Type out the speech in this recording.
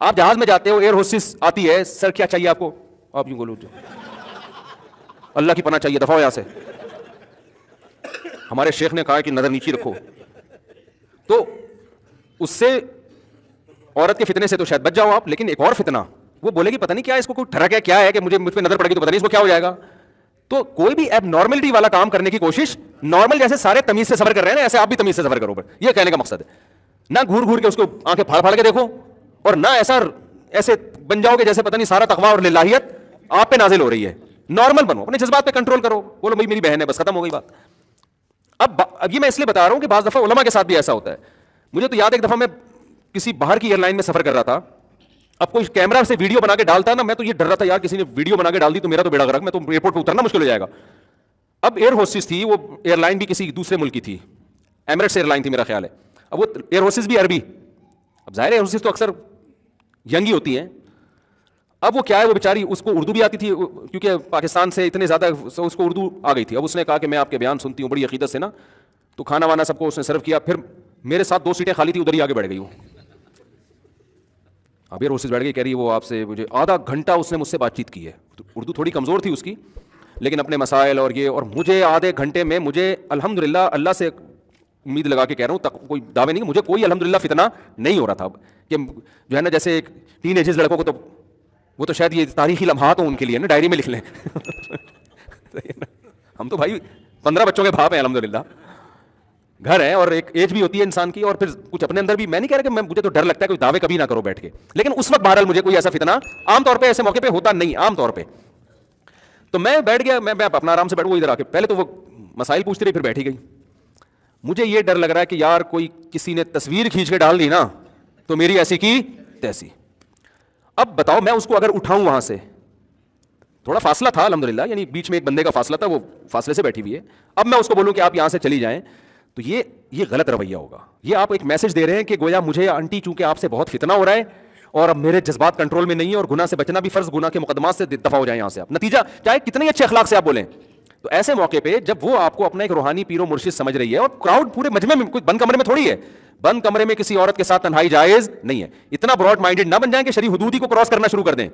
آپ جہاز میں جاتے ہو, ایئر ہوسٹس آتی ہے, سر کیا چاہیے آپ کو, آپ یوں بولو اللہ کی پناہ چاہیے, دفعہ ہو یہاں سے. ہمارے شیخ نے کہا کہ نظر نیچی رکھو. تو اس سے عورت کے فتنے سے تو شاید بچ جاؤ آپ, لیکن ایک اور فتنہ, وہ بولے گی پتہ نہیں کیا اس کو کوئی ٹھڑک ہے, کیا ہے کہ مجھ پہ نظر پڑے گی تو پتہ نہیں اس کو کیا ہو جائے گا. تو کوئی بھی ایب نارملٹی والا کام کرنے کی کوشش, نارمل جیسے سارے تمیز سے سفر کر رہے ہیں نا, ایسے آپ بھی تمیز سے سفر کرو. یہ کہنے کا مقصد ہے. نہ گھور گھور کے اس کو آنکھیں پھاڑ پھاڑ کے دیکھو, اور نہ ایسے بن جاؤ کہ جیسے پتہ نہیں سارا تقویٰ اور للہیت آپ پہ نازل ہو رہی ہے. نارمل بنو, اپنے جذبات پہ کنٹرول کرو, بولو بھائی میری بہن ہے, بس ختم ہو گئی بات. اب یہ میں اس لیے بتا رہا ہوں کہ بعض دفعہ علماء کے ساتھ بھی ایسا ہوتا ہے. مجھے تو یاد ہے ایک دفعہ میں کسی باہر کی ایئر لائن میں سفر کر رہا تھا. اب کوئی کیمرہ سے ویڈیو بنا کے ڈالتا نا, میں تو یہ ڈر رہا تھا یار کسی نے ویڈیو بنا کے ڈال دی تو میرا تو بیڑا غرق, میں تو ایئرپورٹ پہ اترنا مشکل ہو جائے گا. اب ایئر ہوسٹس تھی, وہ ایئر لائن بھی کسی دوسرے ملک کی تھی, ایمریٹس ایئر لائن تھی میرا خیال ہے. اب وہ ایئر ہوسٹس بھی عربی. اب ظاہر ہے ایئر ہوسٹس تو اکثر ینگ ہی ہوتی ہیں. اب وہ کیا ہے, وہ بیچاری, اس کو اردو بھی آتی تھی کیونکہ پاکستان سے اتنے زیادہ اس کو اردو آ گئی تھی. اب اس نے کہا کہ میں آپ کے بیان سنتی ہوں بڑی عقیدت سے نا, تو کھانا وانا سب کو اس نے سرو کیا. پھر میرے ساتھ 2 سیٹیں خالی تھی, ادھر ہی آگے بیٹھ گئی. وہ اب ایئر ہوسٹس بیٹھ گئی, کہہ رہی وہ آپ سے مجھے آدھا گھنٹہ اس نے مجھ سے بات چیت کی ہے. اردو تھوڑی کمزور تھی اس کی, لیکن اپنے مسائل اور یہ, اور مجھے آدھے گھنٹے میں, مجھے الحمدللہ اللہ سے امید لگا کے کہہ رہا ہوں, کوئی دعوے نہیں, مجھے کوئی الحمدللہ فتنہ نہیں ہو رہا تھا کہ جو ہے نا جیسے ایک ٹین ایجز لڑکوں کو, تو وہ تو شاید یہ تاریخی لمحات ہوں ان کے لیے نا, ڈائری میں لکھ لیں. ہم تو بھائی 15 بچوں کے باپ ہیں الحمدللہ, گھر ہے اور ایک ایج بھی ہوتی ہے انسان کی, اور پھر کچھ اپنے اندر بھی. میں نہیں کہہ رہا کہ مجھے تو ڈر لگتا ہے کوئی دعوے کبھی نہ کرو بیٹھ کے, لیکن اس وقت بہرحال مجھے کوئی ایسا فتنہ عام طور پہ ایسے موقع پہ ہوتا نہیں عام طور پہ. تو میں بیٹھ گیا, میں اپنا آرام سے بیٹھ, وہ ادھر آ کے پہلے تو وہ مسائل پوچھتی رہی, پھر بیٹھی گئی. مجھے یہ ڈر لگ رہا ہے کہ یار کوئی کسی نے تصویر کھینچ کے ڈال دی نا تو میری ایسی کی تیسی. اب بتاؤ میں اس کو اگر اٹھاؤں وہاں سے, تھوڑا فاصلہ تھا الحمدللہ, یعنی بیچ میں ایک بندے کا فاصلہ تھا, وہ فاصلے سے بیٹھی ہوئی ہے. اب میں اس کو بولوں کہ آپ یہاں سے چلی جائیں, تو یہ غلط رویہ ہوگا. یہ آپ ایک میسج دے رہے ہیں کہ گویا مجھے آنٹی چونکہ آپ سے بہت فتنہ ہو رہا ہے اور اب میرے جذبات کنٹرول میں نہیں ہے, اور گناہ سے بچنا بھی فرض, گناہ کے مقدمات سے دفع ہو جائیں یہاں سے آپ. نتیجہ چاہے کتنے اچھے اخلاق سے آپ بولیں, تو ایسے موقع پہ جب وہ آپ کو اپنا ایک روحانی پیر و مرشد سمجھ رہی ہے, اور کراؤڈ پورے مجمع میں, کوئی بند کمرے میں تھوڑی ہے, بند کمرے میں کسی عورت کے ساتھ تنہائی جائز نہیں ہے. اتنا براڈ مائنڈڈ نہ بن جائیں کہ شرعی حدود ہی کو کراس کرنا شروع کر دیں.